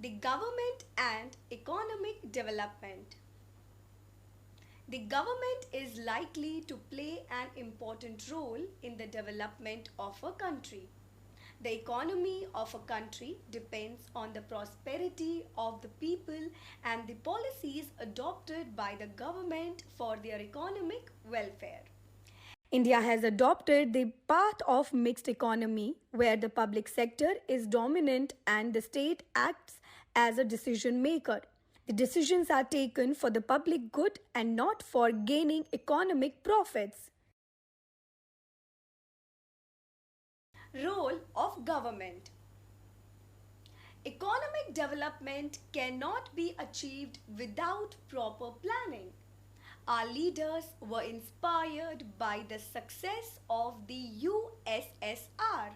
The government and economic development. The government is likely to play an important role in the development of a country. The economy of a country depends on the prosperity of the people and the policies adopted by the government for their economic welfare. India has adopted the path of mixed economy where the public sector is dominant and the state acts as a decision maker. The decisions are taken for the public good and not for gaining economic profits. Role of government. Economic development cannot be achieved without proper planning. Our leaders were inspired by the success of the USSR,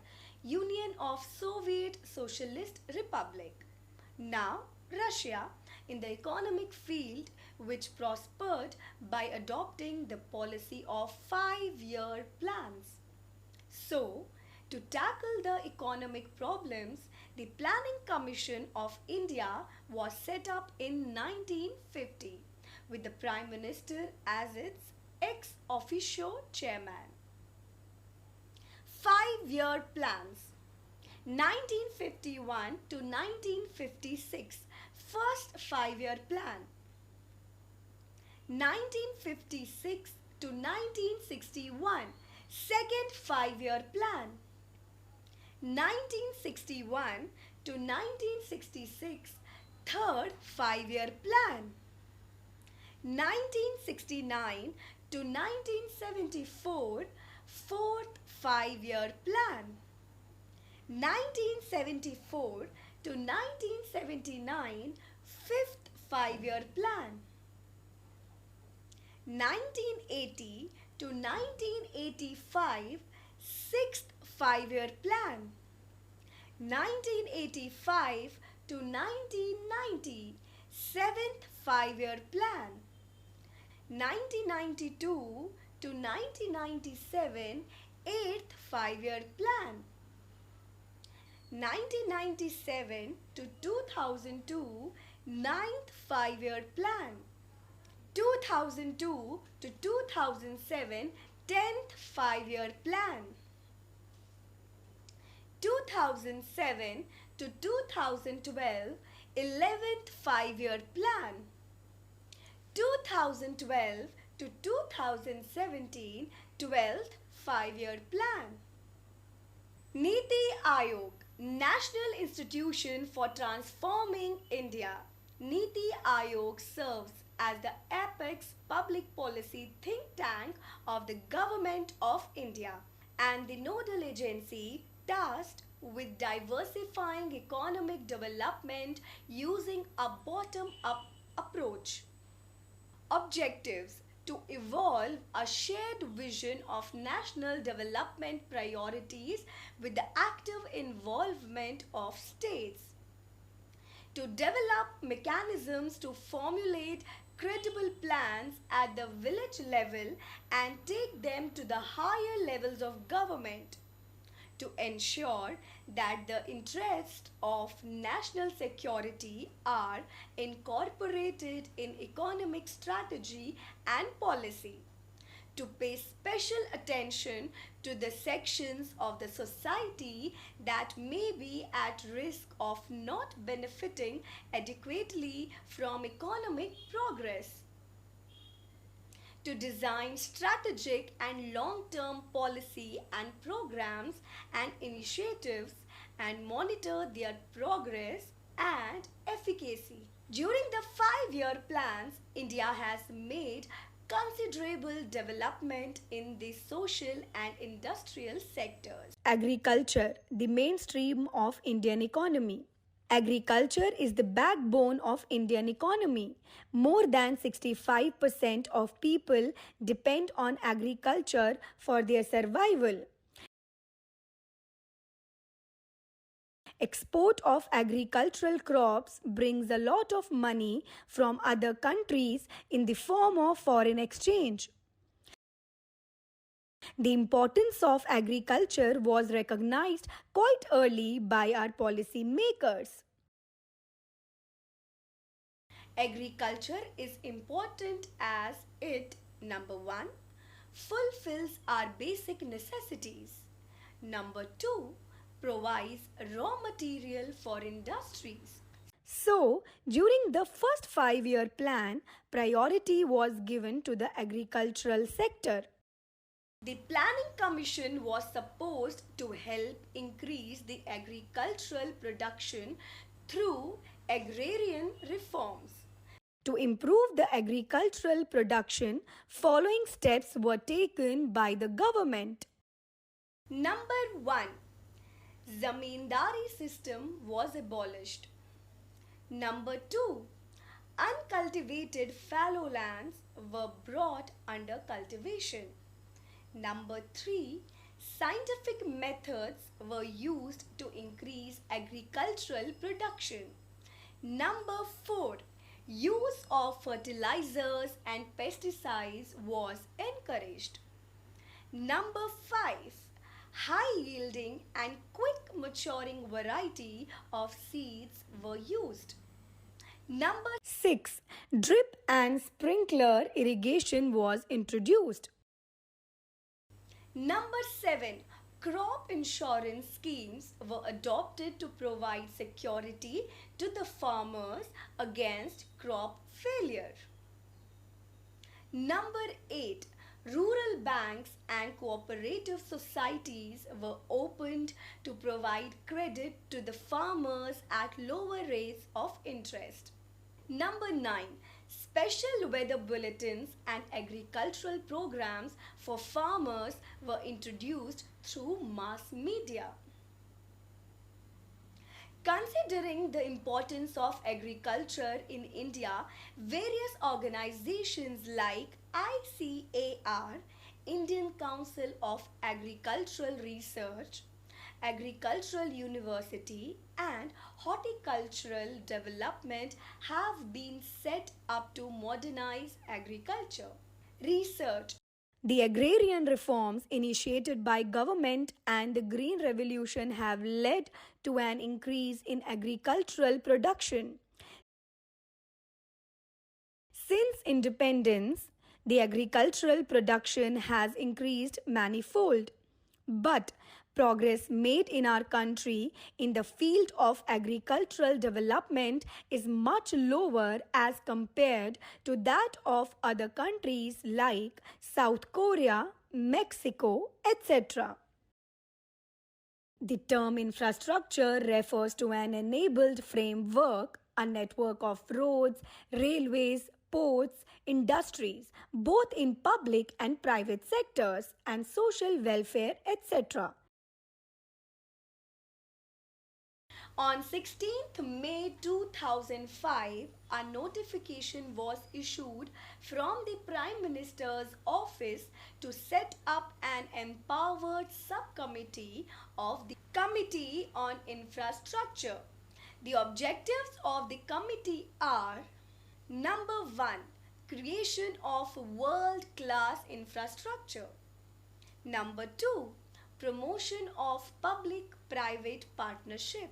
Union of Soviet Socialist Republic, now Russia, in the economic field, which prospered by adopting the policy of 5-year plans. So, to tackle the economic problems, the Planning Commission of India was set up in 1950 with the Prime Minister as its ex officio chairman. 5-year plans. 1951 to 1956, first 5-year plan. 1956 to 1961, second 5-year plan. 1961 to 1966, third 5-year plan. 1969 to 1974, fourth 5-year plan. 1974 to 1979, fifth 5-year plan. 1980 to 1985, sixth 5-year plan. 1985 to 1990, seventh 5-year plan. 1992 to 1997, eighth 5-year plan. 1997 to 2002, ninth 5-year plan. 2002 to 2007, 10th 5-year plan. 2007 to 2012, 11th 5-year plan. 2012 to 2017, 12th 5-year plan. Niti Aayog, National Institution for Transforming India. Niti Aayog serves as the apex public policy think tank of the Government of India and the nodal agency tasked with diversifying economic development using a bottom-up approach. Objectives: to evolve a shared vision of national development priorities with the active involvement of states. To develop mechanisms to formulate credible plans at the village level and take them to the higher levels of government. To ensure that the interests of national security are incorporated in economic strategy and policy. To pay special attention to the sections of the society that may be at risk of not benefiting adequately from economic progress. To design strategic and long-term policy and programs and initiatives and monitor their progress and efficacy. During the 5-year plans, India has made considerable development in the social and industrial sectors. Agriculture, the mainstream of Indian economy. Agriculture is the backbone of Indian economy. More than 65% of people depend on agriculture for their survival. Export of agricultural crops brings a lot of money from other countries in the form of foreign exchange. The importance of agriculture was recognized quite early by our policy makers. Agriculture is important as it, number 1, fulfills our basic necessities. Number 2, provides raw material for industries. So, during the first 5-year plan, priority was given to the agricultural sector. The Planning Commission was supposed to help increase the agricultural production through agrarian reforms. To improve the agricultural production, following steps were taken by the government. Number 1. Zamindari system was abolished. Number 2. Uncultivated fallow lands were brought under cultivation. Number 3. Scientific methods were used to increase agricultural production. Number 4. Use of fertilizers and pesticides was encouraged. Number 5. High yielding and quick maturing variety of seeds were used. Number 6. Drip and sprinkler irrigation was introduced. Number 7. Crop insurance schemes were adopted to provide security to the farmers against crop failure. Number 8. Rural banks and cooperative societies were opened to provide credit to the farmers at lower rates of interest. Number 9. Special weather bulletins and agricultural programs for farmers were introduced through mass media. Considering the importance of agriculture in India, various organizations like ICAR, Indian Council of Agricultural Research, Agricultural University and Horticultural Development have been set up to modernize agriculture. Research. The agrarian reforms initiated by government and the Green Revolution have led to an increase in agricultural production. Since independence, the agricultural production has increased manifold. But progress made in our country in the field of agricultural development is much lower as compared to that of other countries like South Korea, Mexico, etc. The term infrastructure refers to an enabled framework, a network of roads, railways, ports, industries, both in public and private sectors, and social welfare, etc. On 16th May 2005, a notification was issued from the Prime Minister's office to set up an empowered subcommittee of the Committee on Infrastructure. The objectives of the committee are: Number 1. Creation of world-class infrastructure. Number 2. Promotion of public-private partnership.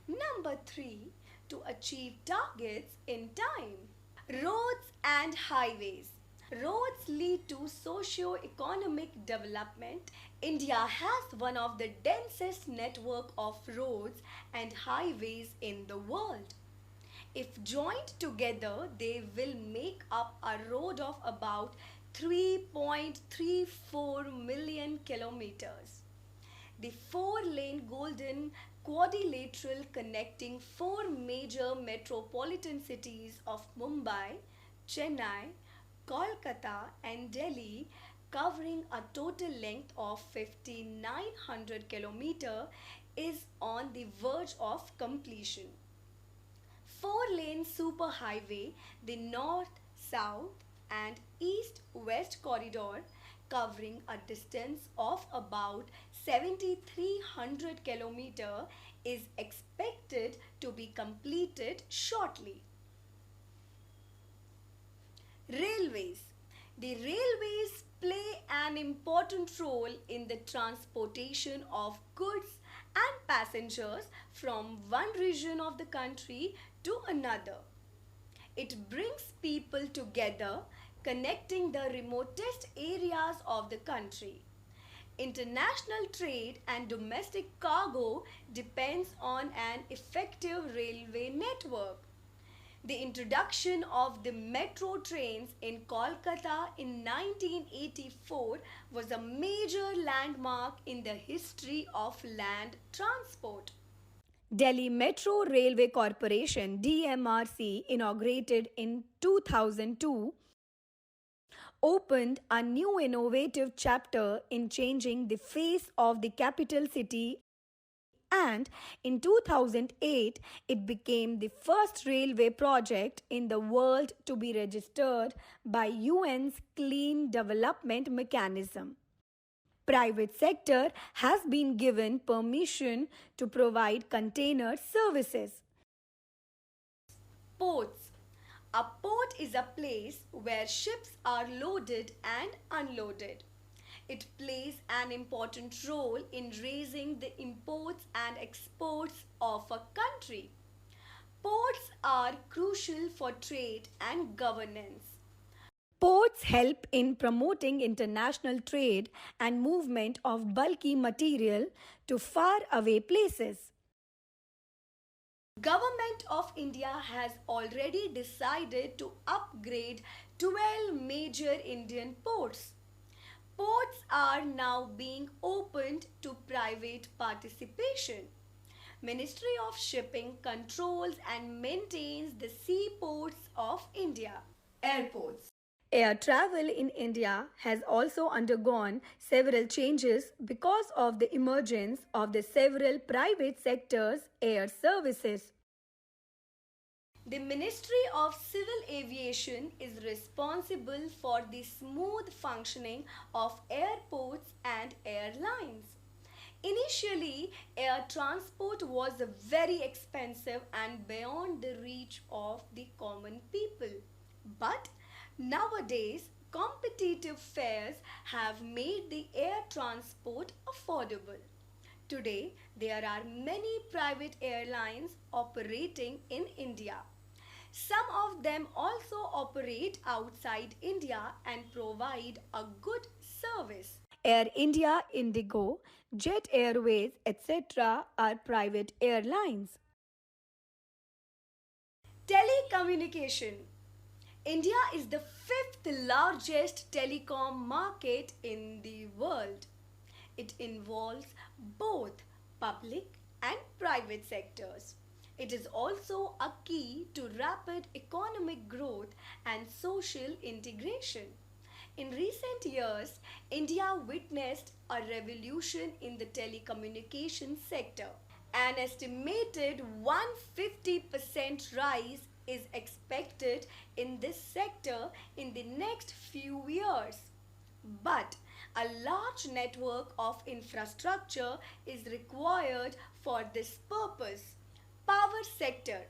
Number 3. To achieve targets in time. Roads and highways. Roads lead to socio-economic development. India has one of the densest network of roads and highways in the world. If joined together, they will make up a road of about 3.34 million kilometers. The 4-lane Golden Quadrilateral connecting 4 major metropolitan cities of Mumbai, Chennai, Kolkata and Delhi, covering a total length of 5,900 kilometers, is on the verge of completion. 4-lane superhighway, the north-south and east-west corridor, covering a distance of about 7,300 kilometers, is expected to be completed shortly. Railways. The railways play an important role in the transportation of goods and passengers from one region of the country to another. It brings people together, connecting the remotest areas of the country. International trade and domestic cargo depends on an effective railway network. The introduction of the metro trains in Kolkata in 1984 was a major landmark in the history of land transport. Delhi Metro Railway Corporation DMRC, inaugurated in 2002, opened a new innovative chapter in changing the face of the capital city, and in 2008 it became the first railway project in the world to be registered by UN's Clean Development Mechanism. Private sector has been given permission to provide container services. Ports. A port is a place where ships are loaded and unloaded. It plays an important role in raising the imports and exports of a country. Ports are crucial for trade and governance. Ports help in promoting international trade and movement of bulky material to far away places. Government of India has already decided to upgrade 12 major Indian ports. Ports are now being opened to private participation. Ministry of Shipping controls and maintains the seaports of India. Airports. Air travel in India has also undergone several changes because of the emergence of the several private sectors air services. The Ministry of Civil Aviation is responsible for the smooth functioning of airports and airlines. Initially, air transport was very expensive and beyond the reach of the common people. But nowadays, competitive fares have made the air transport affordable. Today, there are many private airlines operating in India. Some of them also operate outside India and provide a good service. Air India, Indigo, Jet Airways, etc. are private airlines. Telecommunication. India is the fifth largest telecom market in the world. It involves both public and private sectors. It is also a key to rapid economic growth and social integration. In recent years, India witnessed a revolution in the telecommunication sector. An estimated 150% rise is expected in this sector in the next few years. But a large network of infrastructure is required for this purpose. Power sector.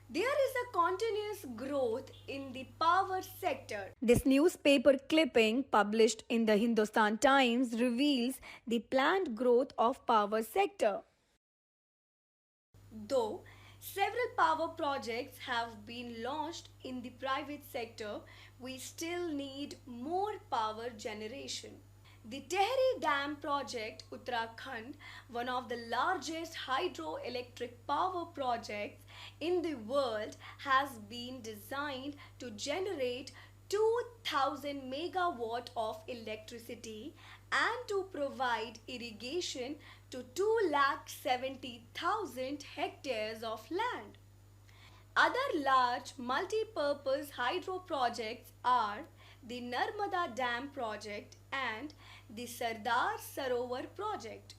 There is a continuous growth in the power sector. This newspaper clipping published in the Hindustan Times reveals the planned growth of power sector. Though several power projects have been launched in the private sector, we still need more power generation. The Tehri Dam project, Uttarakhand, one of the largest hydroelectric power projects in the world, has been designed to generate 2000 megawatt of electricity and to provide irrigation to 270,000 hectares of land. Other large multi-purpose hydro projects are the Narmada Dam project and the Sardar Sarovar project.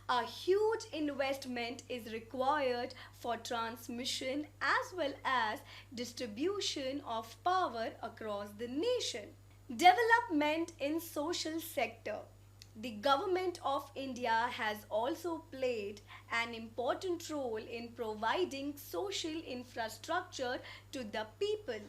A huge investment is required for transmission as well as distribution of power across the nation. Development in social sector. The government of India has also played an important role in providing social infrastructure to the people.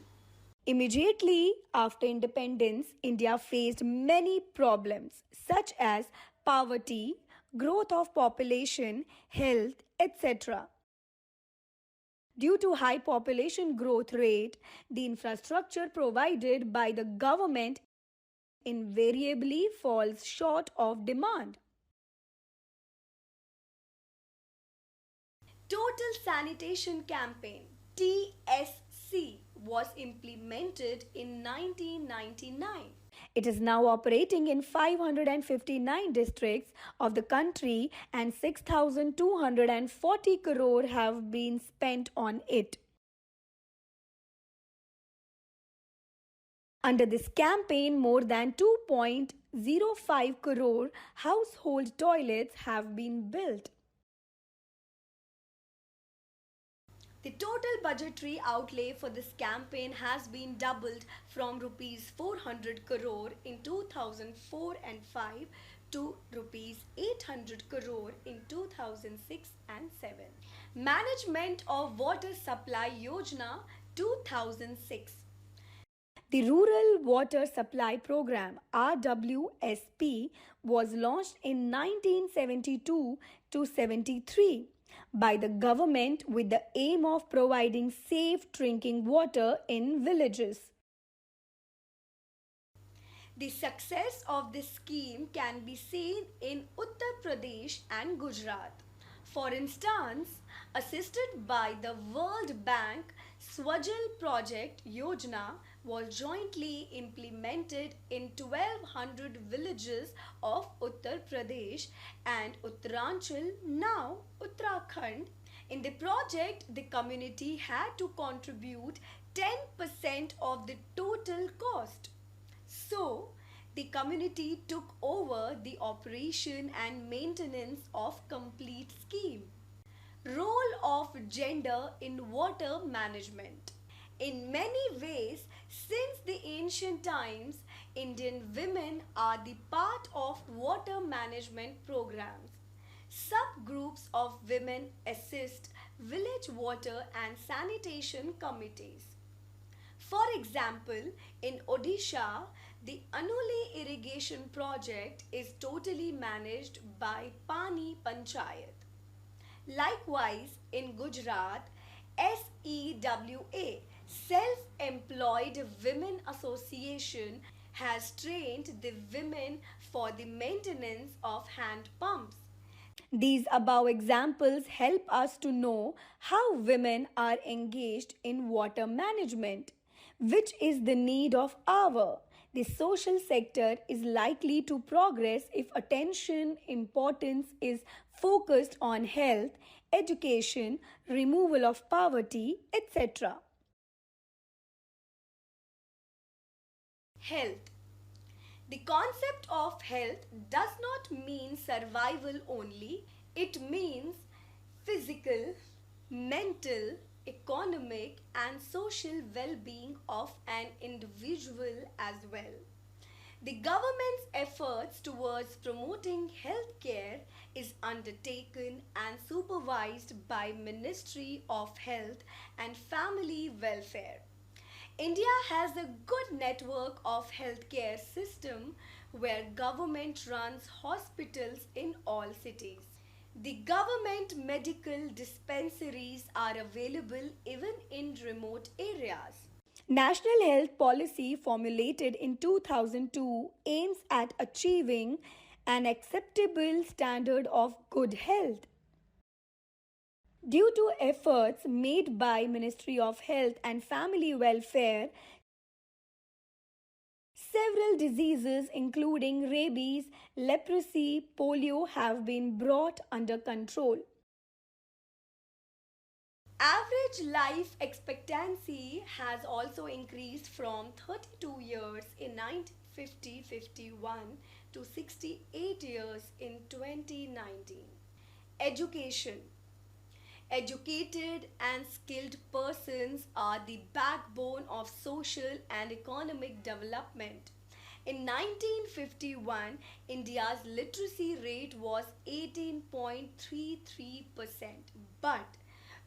Immediately after independence, India faced many problems such as poverty, growth of population, health, etc. Due to high population growth rate, the infrastructure provided by the government invariably falls short of demand. Total Sanitation Campaign TSC was implemented in 1999. It is now operating in 559 districts of the country and 6,240 crore have been spent on it. Under this campaign, more than 2.05 crore household toilets have been built. The total budgetary outlay for this campaign has been doubled from rupees 400 crore in 2004 and 5 to rupees 800 crore in 2006 and 7. Management of Water Supply Yojana 2006. The Rural Water Supply Program RWSP was launched in 1972 to 73 by the government with the aim of providing safe drinking water in villages. The success of this scheme can be seen in Uttar Pradesh and Gujarat. For instance, assisted by the World Bank, Swajal Project Yojana was jointly implemented in 1200 villages of Uttar Pradesh and Uttaranchal, now Uttarakhand. In the project, the community had to contribute 10% of the total cost. So, the community took over the operation and maintenance of complete scheme. Role of gender in water management. In many ways, since the ancient times, Indian women are the part of water management programs. Subgroups of women assist village water and sanitation committees. For example, in Odisha, the Anuli irrigation project is totally managed by Pani Panchayat. Likewise, in Gujarat, SEWA, Self-Employed Women Association, has trained the women for the maintenance of hand pumps. These above examples help us to know how women are engaged in water management, which is the need of hour. The social sector is likely to progress if attention importance is focused on health, education, removal of poverty, etc. Health. The concept of health does not mean survival only, it means physical, mental, economic, and social well being of an individual as well. The government's efforts towards promoting healthcare is undertaken and supervised by Ministry of Health and Family Welfare. India has a good network of healthcare system where government runs hospitals in all cities. The government medical dispensaries are available even in remote areas. National Health Policy formulated in 2002 aims at achieving an acceptable standard of good health. Due to efforts made by Ministry of Health and Family Welfare, several diseases including rabies, leprosy, polio have been brought under control. Average life expectancy has also increased from 32 years in 1950-51 to 68 years in 2019. Education. Educated and skilled persons are the backbone of social and economic development. In 1951, India's literacy rate was 18.33%, but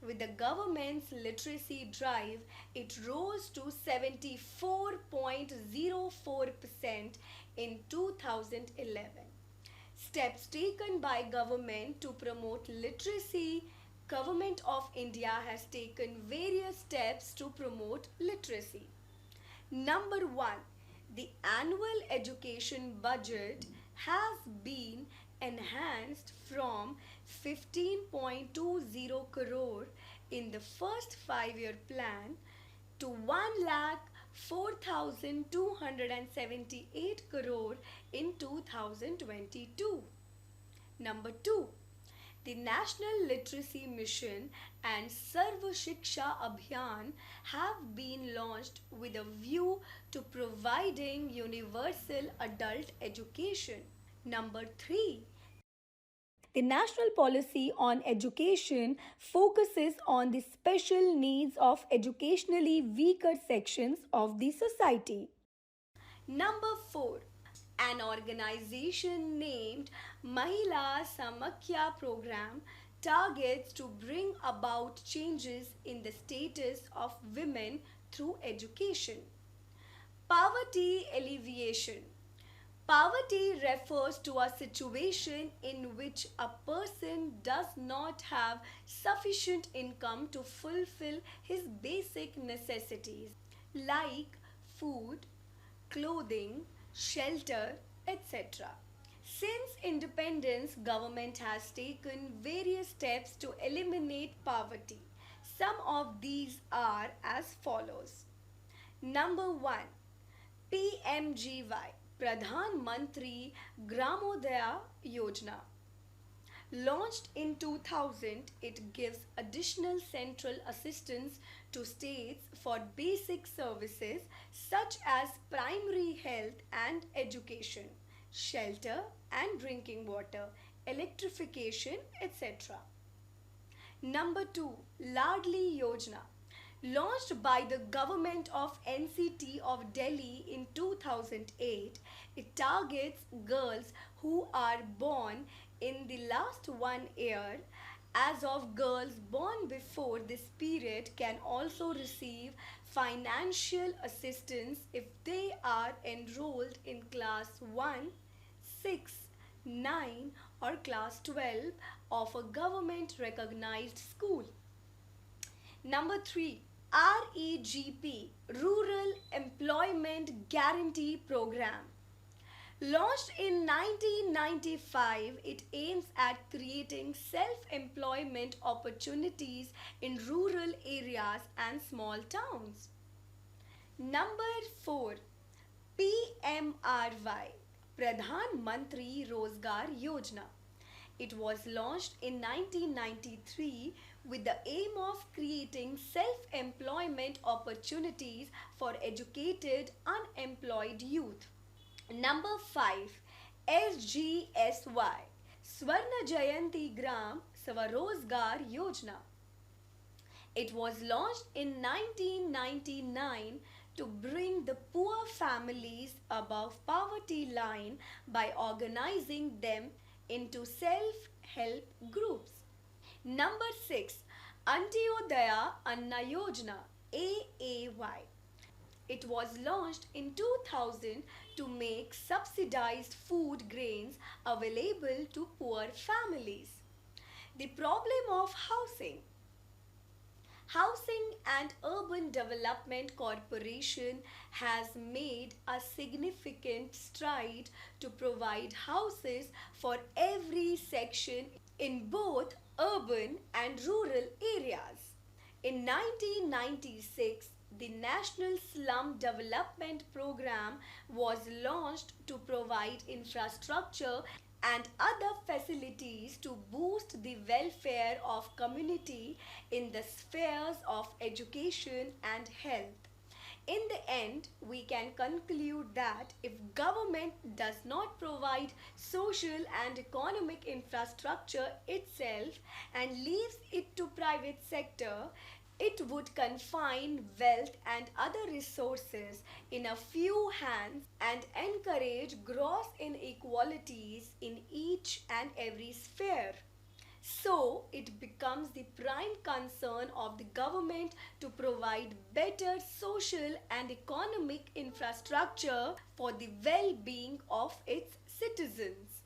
with the government's literacy drive, it rose to 74.04% in 2011. Steps taken by government to promote literacy, Government of India has taken various steps to promote literacy. Number 1, the annual education budget has been enhanced from 15.20 crore in the first 5-year plan to 1 lakh 4,278 crore in 2022. Number 2, the National Literacy Mission and Sarva Shiksha Abhiyan have been launched with a view to providing universal adult education. Number 3, the national policy on education focuses on the special needs of educationally weaker sections of the society. Number 4, an organization named Mahila Samakhya Program targets to bring about changes in the status of women through education. Poverty alleviation. Poverty refers to a situation in which a person does not have sufficient income to fulfill his basic necessities like food, clothing, shelter, etc. Since independence, government has taken various steps to eliminate poverty. Some of these are as follows. Number 1, PMGY, Pradhan Mantri Gramodaya Yojana. Launched in 2000, it gives additional central assistance to states for basic services such as primary health and education, shelter and drinking water, electrification, etc. Number 2, Ladli Yojana. Launched by the government of NCT of Delhi in 2008, it targets girls who are born in the last 1 year. As of girls born before this period can also receive financial assistance if they are enrolled in class 1, 6, 9 or class 12 of a government recognized school. Number 3, REGP, Rural Employment Guarantee Program. Launched in 1995, it aims at creating self-employment opportunities in rural areas and small towns. Number 4, PMRY, Pradhan Mantri Rozgar Yojana. It was launched in 1993 with the aim of creating self-employment opportunities for educated unemployed youth. Number 5, SGSY, Swarna Jayanti Gram Swarozgar Yojana. It was launched in 1999 to bring the poor families above poverty line by organizing them into self-help groups. Number 6, Antyodaya Anna Yojana, AAY. It was launched in 2000 to make subsidized food grains available to poor families. The problem of housing. Housing and Urban Development Corporation has made a significant stride to provide houses for every section in both urban and rural areas. In 1996, the National Slum Development Program was launched to provide infrastructure and other facilities to boost the welfare of community in the spheres of education and health. In the end, we can conclude that if government does not provide social and economic infrastructure itself and leaves it to private sector, it would confine wealth and other resources in a few hands and encourage gross inequalities in each and every sphere. So, it becomes the prime concern of the government to provide better social and economic infrastructure for the well-being of its citizens.